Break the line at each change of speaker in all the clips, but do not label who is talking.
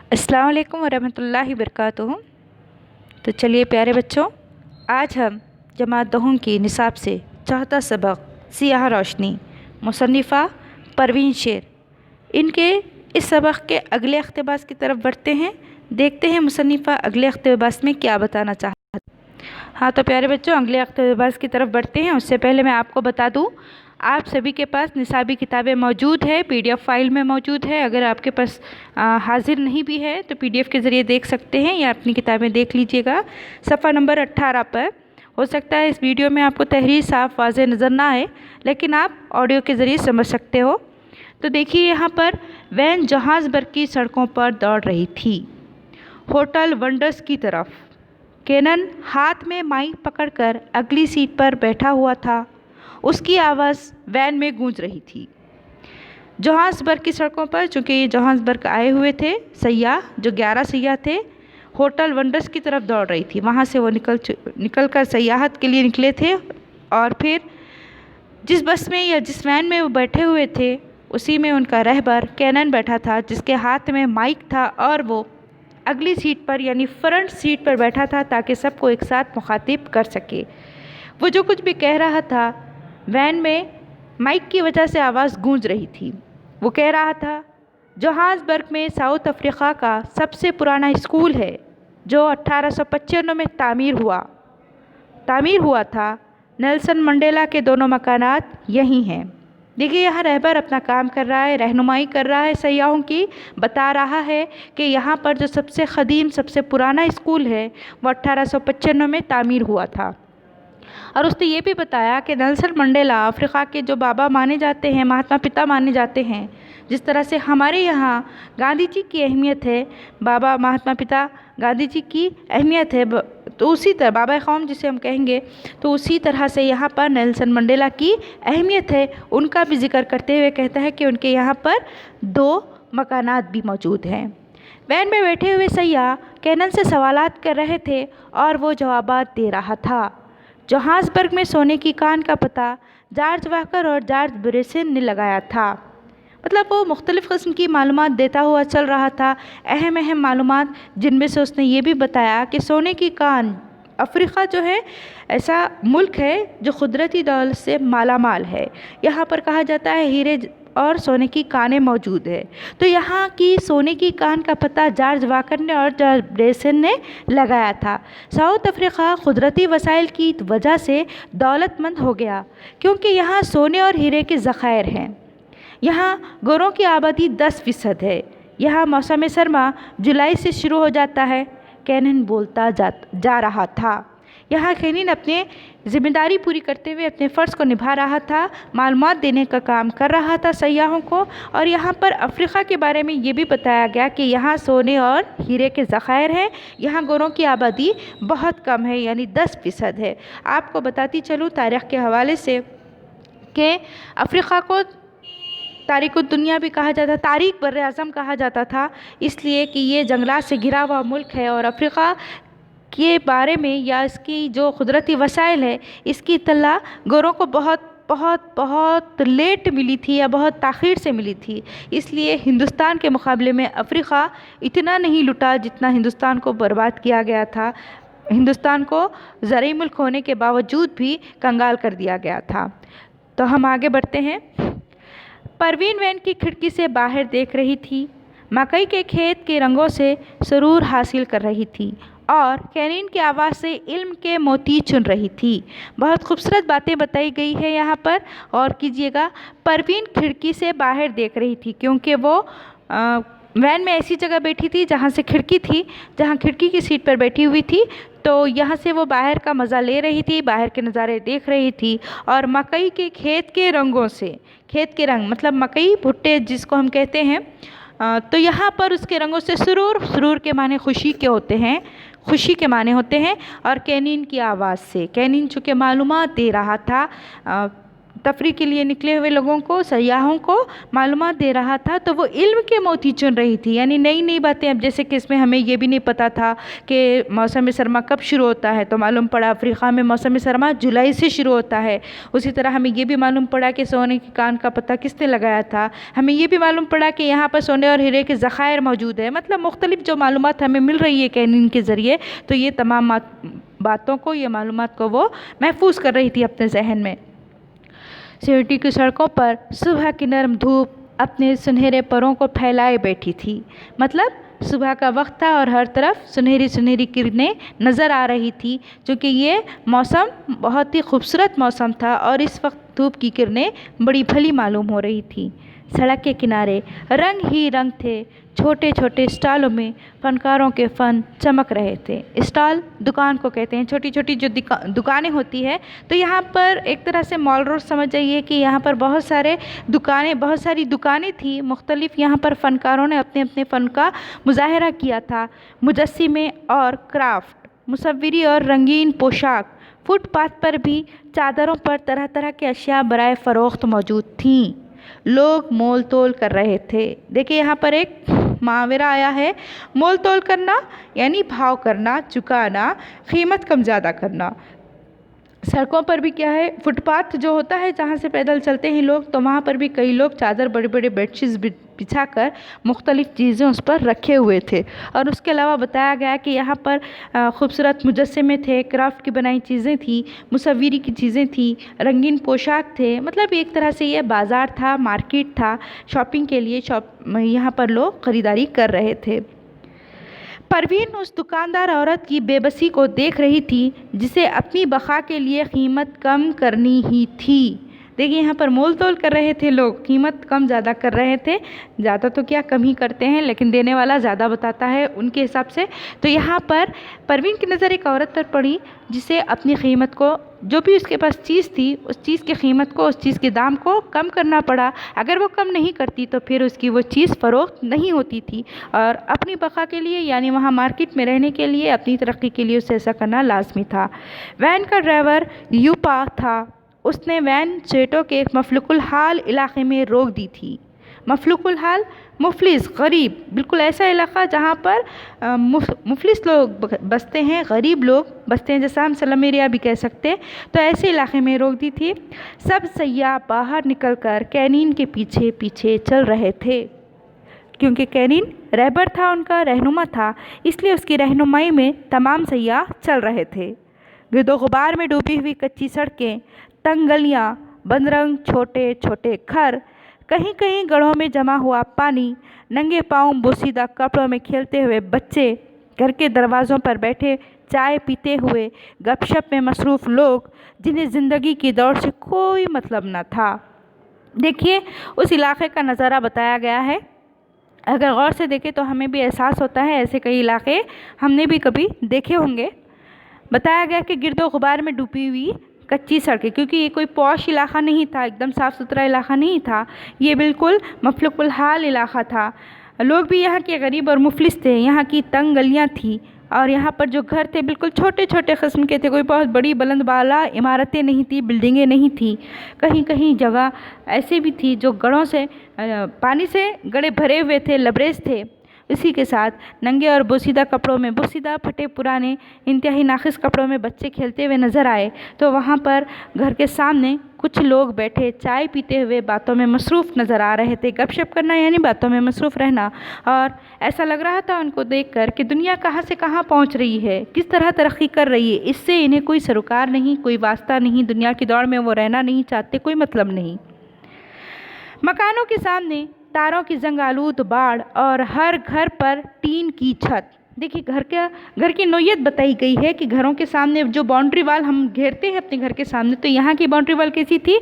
अस्सलाम वालेकुम वरहमतुल्लाहि वबरकातुहू। तो चलिए प्यारे बच्चों, आज हम जमात दहम की निसाब से चौथा सबक सियाह रोशनी मुसन्निफ़ा परवीन शेर, इनके इस सबक के अगले इक़्तिबास की तरफ बढ़ते हैं। देखते हैं मुसन्निफ़ा अगले इक़्तिबास में क्या बताना चाहता है। हाँ तो प्यारे बच्चों, अगले इक़्तिबास की तरफ बढ़ते हैं। उससे पहले मैं आपको बता दूँ, आप सभी के पास निसाबी किताबें मौजूद है, PDF फाइल में मौजूद है। अगर आपके पास हाजिर नहीं भी है तो PDF के ज़रिए देख सकते हैं या अपनी किताबें देख लीजिएगा। सफ़ा नंबर 18 पर हो सकता है इस वीडियो में आपको तहरीर साफ वाज़ेह नज़र ना आए, लेकिन आप ऑडियो के ज़रिए समझ सकते हो। तो देखिए यहाँ पर वैन जोहान्सबर्ग की सड़कों पर दौड़ रही थी, होटल वंडर्स की तरफ। केनन हाथ में माइक पकड़कर अगली सीट पर बैठा हुआ था। उसकी आवाज़ वैन में गूंज रही थी। जोहान्सबर्ग की सड़कों पर, चूँकि ये जोहान्सबर्ग आए हुए थे सयाह, जो 11 सयाह थे, होटल वंडर्स की तरफ दौड़ रही थी। वहाँ से वो निकल कर सयाहत के लिए निकले थे और फिर जिस बस में या जिस वैन में वो बैठे हुए थे उसी में उनका रहबर केनन बैठा था, जिसके हाथ में माइक था और वो अगली सीट पर यानी फ्रंट सीट पर बैठा था ताकि सबको एक साथ मुखातिब कर सके। वो जो कुछ भी कह रहा था, वैन में माइक की वजह से आवाज़ गूंज रही थी। वो कह रहा था, जोहान्सबर्ग में साउथ अफ्रीका का सबसे पुराना स्कूल है जो 1895 में तामीर हुआ था। नेल्सन मंडेला के दोनों मकानात यही हैं। देखिए यहाँ रहबर अपना काम कर रहा है, रहनुमाई कर रहा है सयाहों की, बता रहा है कि यहाँ पर जो सबसे क़दीम सबसे पुराना स्कूल है वो 1895 में तामीर हुआ था। और उसने ये भी बताया कि नेल्सन मंडेला अफ्रीका के जो बाबा माने जाते हैं, महात्मा पिता माने जाते हैं। जिस तरह से हमारे यहाँ गांधी जी की अहमियत है, बाबा महात्मा पिता गांधी जी की अहमियत है, तो उसी तरह बाबा कौम जिसे हम कहेंगे, तो उसी तरह से यहाँ पर नेल्सन मंडेला की अहमियत है। उनका भी जिक्र करते हुए कहता है कि उनके यहाँ पर 2 मकानात भी मौजूद हैं। वैन में बैठे हुए सयाह केनन से सवालात कर रहे थे और वो जवाबात दे रहा था। जोहान्सबर्ग में सोने की कान का पता जॉर्ज वाकर और जॉर्ज ब्रेसन ने लगाया था। मतलब वो मुख्तलिफ़ किस्म की मालूमात देता हुआ चल रहा था, अहम मालूमात, जिनमें से उसने ये भी बताया कि सोने की कान, अफ्रीका जो है ऐसा मुल्क है जो कुदरती दौलत से माला माल है। यहाँ पर कहा जाता है हीरे और सोने की कानें मौजूद है। तो यहाँ की सोने की कान का पता जॉर्ज वाकर ने और जॉर्ज ब्रेसन ने लगाया था। साउथ अफ्रीका कुदरती वसाइल की वजह से दौलतमंद हो गया क्योंकि यहाँ सोने और हीरे के ज़खायर हैं। यहाँ गोरों की आबादी 10% है। यहाँ मौसम सरमा जुलाई से शुरू हो जाता है। केनन बोलता जा रहा था। यहाँ केनन अपने ज़िम्मेदारी पूरी करते हुए अपने फ़र्ज़ को निभा रहा था, मालूमात देने का काम कर रहा था सयाहों को। और यहाँ पर अफ्रीका के बारे में ये भी बताया गया कि यहाँ सोने और हीरे के ज़खायर हैं। यहाँ गोरों की आबादी बहुत कम है, यानी 10% है। आपको बताती चलूँ तारीख़ के हवाले से कि अफ्रीका को तारीख़ दुनिया भी कहा जाता, तारीख़ बर्र आज़म कहा जाता था, इसलिए कि ये जंगलात से घिरा हुआ मुल्क है और अफ्रीका के बारे में या इसकी जो कुदरती वसाइल है, इसकी इत्तला गोरों को बहुत लेट मिली थी या बहुत ताख़ीर से मिली थी। इसलिए हिंदुस्तान के मुकाबले में अफ्रीका इतना नहीं लुटा जितना हिंदुस्तान को बर्बाद किया गया था। हिंदुस्तान को ज़रई मुल्क होने के बावजूद भी कंगाल कर दिया गया था। तो हम आगे बढ़ते हैं। परवीन वैन की खिड़की से बाहर देख रही थी, मकई के खेत के रंगों से सुरूर हासिल कर रही थी और केनन की आवाज़ से इल्म के मोती चुन रही थी। बहुत खूबसूरत बातें बताई गई है यहाँ पर, और कीजिएगा, परवीन खिड़की से बाहर देख रही थी क्योंकि वो वैन में ऐसी जगह बैठी थी जहाँ से खिड़की थी, जहाँ खिड़की की सीट पर बैठी हुई थी। तो यहाँ से वो बाहर का मज़ा ले रही थी, बाहर के नज़ारे देख रही थी और मकई के खेत के रंगों से, खेत के रंग मतलब मकई भुट्टे जिसको हम कहते हैं, तो यहाँ पर उसके रंगों से सुरूर के माने खुशी के होते हैं, खुशी के माने होते हैं। और केनन की आवाज़ से, केनन चूँकि मालूमात दे रहा था तफरी के लिए निकले हुए लोगों को, सयाहों को मालूमात दे रहा था। तो वो इल्म के मोती चुन रही थी, यानी नई नई बातें। अब जैसे कि इसमें हमें ये भी नहीं पता था कि मौसम सरमा कब शुरू होता है, तो मालूम पड़ा अफ्रीका में मौसम सरमा जुलाई से शुरू होता है। उसी तरह हमें ये भी मालूम पड़ा कि सोने के कान का पता किसने लगाया था। हमें ये भी मालूम पड़ा कि यहाँ पर सोने और हीरे के ज़खायर मौजूद है। मतलब मुख्तलिफ जो मालूमात हमें मिल रही है कैनिन के ज़रिए, तो ये तमाम बातों को, ये मालूमात को वो महफूज कर रही थी अपने जहन में। सिटी की सड़कों पर सुबह की नरम धूप अपने सुनहरे परों को फैलाए बैठी थी। मतलब सुबह का वक्त था और हर तरफ सुनहरी सुनहरी किरणें नज़र आ रही थी, क्योंकि ये मौसम बहुत ही खूबसूरत मौसम था और इस वक्त धूप की किरणें बड़ी भली मालूम हो रही थी। सड़क के किनारे रंग ही रंग थे। छोटे छोटे स्टॉलों में फनकारों के फ़न चमक रहे थे। स्टॉल दुकान को कहते हैं, छोटी छोटी जो दुकानें होती है। तो यहाँ पर एक तरह से मॉल रोड समझ जाइए कि यहाँ पर बहुत सारी दुकानें थी मुख्तलिफ। यहाँ पर फ़नकारों ने अपने अपने फ़न का मुज़ाहरा किया था। मुजस्सिमे और क्राफ्ट, मुसव्विरी और रंगीन पोशाक। फुटपाथ पर भी चादरों पर तरह तरह के अशिया बराए फ़रोख्त मौजूद थीं। लोग मोल तोल कर रहे थे। देखिए यहाँ पर एक मुहावरा आया है, मोल तोल करना यानी भाव करना, चुकाना, कीमत कम ज़्यादा करना। सड़कों पर भी क्या है, फुटपाथ जो होता है जहाँ से पैदल चलते हैं लोग, तो वहाँ पर भी कई लोग चादर, बड़े बड़े बेडशीट्स बिछा कर मुख्तलिफ़ चीज़ें उस पर रखे हुए थे। और उसके अलावा बताया गया कि यहाँ पर खूबसूरत मुजस्समे थे, क्राफ्ट की बनाई चीज़ें थी, मुसव्विरी की चीज़ें थी, रंगीन पोशाक थे। मतलब एक तरह से ये बाज़ार था, मार्केट था शॉपिंग के लिए। यहाँ पर लोग ख़रीदारी कर रहे थे। परवीन उस दुकानदार औरत की बेबसी को देख रही थी जिसे अपनी बका के लिए कीमत कम करनी ही थी। देखिए यहाँ पर मोल तोल कर रहे थे लोग, कीमत कम ज़्यादा कर रहे थे। ज़्यादा तो क्या, कम ही करते हैं, लेकिन देने वाला ज़्यादा बताता है उनके हिसाब से। तो यहाँ पर परवीन की नज़र एक औरत पर पड़ी जिसे अपनी कीमत को, जो भी उसके पास चीज़ थी, उस चीज़ की कीमत को, उस चीज़ के दाम को कम करना पड़ा। अगर वो कम नहीं करती तो फिर उसकी वो चीज़ फ़रोख्त नहीं होती थी। और अपनी बका के लिए, यानी वहाँ मार्केट में रहने के लिए, अपनी तरक्की के लिए उसे ऐसा करना लाजमी था। वैन का ड्राइवर यूपा था। उसने वैन सेटों के एक मफलुकुल हाल इलाके में रोक दी थी। मफलुकुल हाल, मुफलिस, गरीब, बिल्कुल ऐसा इलाका जहाँ पर मुफलिस लोग बसते हैं, गरीब लोग बसते हैं, जैसा हम स्लम एरिया भी कह सकते हैं। तो ऐसे इलाके में रोक दी थी। सब सयाह बाहर निकलकर कैनीन के पीछे पीछे चल रहे थे, क्योंकि कैनीन रहबर था, उनका रहनुमा था, इसलिए उसकी रहनुमाई में तमाम सयाह चल रहे थे। गिरदो गुबार में डूबी हुई कच्ची सड़कें, तंग गलियाँ, बदरंग छोटे छोटे घर, कहीं कहीं गढ़ों में जमा हुआ पानी, नंगे पाँव बोसीदा कपड़ों में खेलते हुए बच्चे, घर के दरवाज़ों पर बैठे चाय पीते हुए गपशप में मसरूफ़ लोग जिन्हें ज़िंदगी की दौड़ से कोई मतलब न था। देखिए उस इलाके का नज़ारा बताया गया है। अगर गौर से देखें तो हमें भी एहसास होता है, ऐसे कई इलाके हमने भी कभी देखे होंगे। बताया गया कि गिरदो गुबार में डूबी हुई कच्ची सड़कें, क्योंकि ये कोई पॉश इलाका नहीं था, एकदम साफ़ सुथरा इलाका नहीं था, ये बिल्कुल मफलुकुल हाल इलाका था। लोग भी यहाँ के गरीब और मुफलिस थे। यहाँ की तंग गलियाँ थी और यहाँ पर जो घर थे बिल्कुल छोटे छोटे किस्म के थे। कोई बहुत बड़ी बुलंद बाला इमारतें नहीं थी, बिल्डिंगें नहीं थी। कहीं कहीं जगह ऐसी भी थी जो गढ़ों से, पानी से गढ़े भरे हुए थे, लबरेज थे। इसी के साथ नंगे और बोसीदा कपड़ों में, बोसीदा फटे पुराने इंतहाई नाखिस कपड़ों में बच्चे खेलते हुए नज़र आए। तो वहाँ पर घर के सामने कुछ लोग बैठे चाय पीते हुए बातों में मसरूफ़ नज़र आ रहे थे। गपशप करना यानी बातों में मसरूफ़ रहना। और ऐसा लग रहा था उनको देखकर कि दुनिया कहाँ से कहाँ पहुँच रही है, किस तरह तरक्की कर रही है। इससे इन्हें कोई सरोकार नहीं, कोई वास्ता नहीं, दुनिया की दौड़ में वो रहना नहीं चाहते, कोई मतलब नहीं। मकानों के सामने तारों की जंग आलूद बाड़ और हर घर पर टीन की छत। देखिए घर की नोयत बताई गई है कि घरों के सामने जो बाउंड्री वाल हम घेरते हैं अपने घर के सामने, तो यहाँ की बाउंड्री वाल कैसी थी,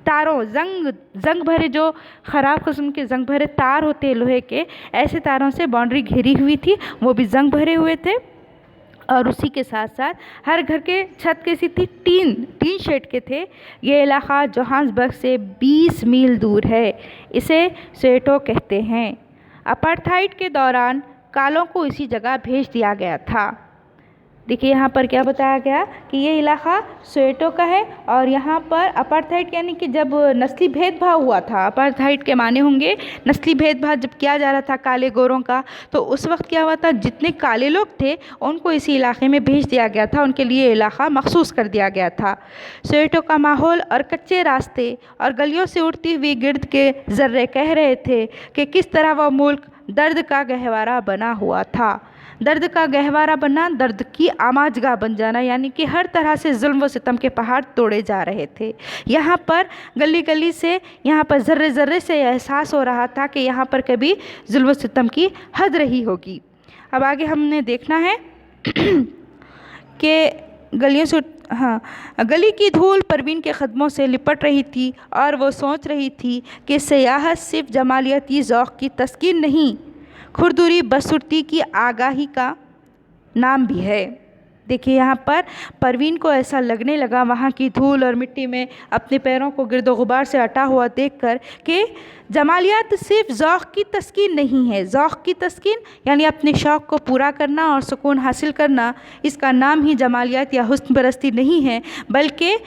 तारों जंग भरे, जो ख़राब किस्म के जंग भरे तार होते हैं लोहे के, ऐसे तारों से बाउंड्री घेरी हुई थी, वो भी जंग भरे हुए थे। और उसी के साथ साथ हर घर के छत कैसी थी, टीन शेड के थे। ये इलाका जोहान्सबर्ग से 20 मील दूर है। इसे स्वेटो कहते हैं। अपार्थाइड के दौरान कालों को इसी जगह भेज दिया गया था। देखिए यहाँ पर क्या बताया गया कि ये इलाक़ा सोवेटो का है और यहाँ पर अपार्थाइड यानी कि जब नस्ली भेदभाव हुआ था, अपार्थाइड के माने होंगे नस्ली भेदभाव जब किया जा रहा था काले गोरों का, तो उस वक्त क्या हुआ था, जितने काले लोग थे उनको इसी इलाके में भेज दिया गया था, उनके लिए इलाक़ा मखसूस कर दिया गया था। सोवेटो का माहौल और कच्चे रास्ते और गलियों से उड़ती हुई गिर्द के ज़र्रे कह रहे थे कि किस तरह वह मुल्क दर्द का गहवारा बना हुआ था। दर्द का गहवारा बनना, दर्द की आमाजगाह बन जाना, यानी कि हर तरह से जुल्म व सितम के पहाड़ तोड़े जा रहे थे। यहाँ पर गली गली से, यहाँ पर ज़र्रे ज़र्रे से एहसास हो रहा था कि यहाँ पर कभी जुल्म व सितम की हद रही होगी। अब आगे हमने देखना है कि गलियों से गली की धूल परवीन के कदमों से लिपट रही थी और वो सोच रही थी कि सियाहत सिर्फ जमालियाती ज़ौक़ की तस्कीन नहीं, खुरदुरी बदसूरती की आगाही का नाम भी है। देखिए यहाँ पर परवीन को ऐसा लगने लगा वहाँ की धूल और मिट्टी में अपने पैरों को गिरदो गुबार से हटा हुआ देखकर कि जमालियात सिर्फ ज़ौक़ की तस्कीन नहीं है। ज़ौक़ की तस्कीन यानी अपने शौक़ को पूरा करना और सुकून हासिल करना, इसका नाम ही जमालियात या हुस्न परस्ती नहीं है, बल्कि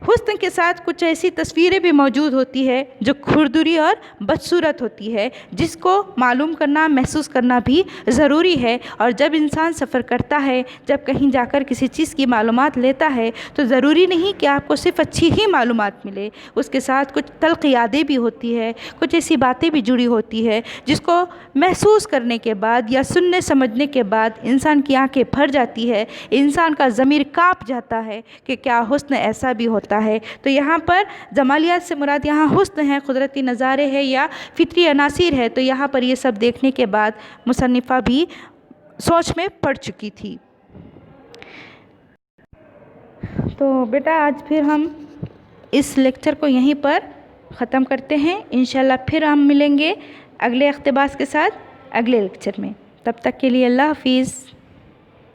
हुस्न के साथ कुछ ऐसी तस्वीरें भी मौजूद होती है जो खुरदुरी और बदसूरत होती है, जिसको मालूम करना, महसूस करना भी ज़रूरी है। और जब इंसान सफ़र करता है, जब कहीं जाकर किसी चीज़ की मालूमात लेता है, तो ज़रूरी नहीं कि आपको सिर्फ अच्छी ही मालूमात मिले, उसके साथ कुछ तल्ख़ यादें भी होती है, कुछ ऐसी बातें भी जुड़ी होती है जिसको महसूस करने के बाद या सुनने समझने के बाद इंसान की आंखें भर जाती है, इंसान का ज़मीर काँप जाता है कि क्या हुस्न ऐसा भी होता है। तो यहाँ पर जमालियात से मुराद यहाँ हुस्न है, कुदरती नज़ारे है या फितरी अनासिर है। तो यहाँ पर ये सब देखने के बाद मुसन्निफ़ा भी सोच में पड़ चुकी थी। तो बेटा आज फिर हम इस लेक्चर को यहीं पर ख़त्म करते हैं। इंशाल्लाह फिर हम मिलेंगे अगले इक़्तिबास के साथ अगले लेक्चर में। तब तक के लिए अल्लाह हाफ़िज़।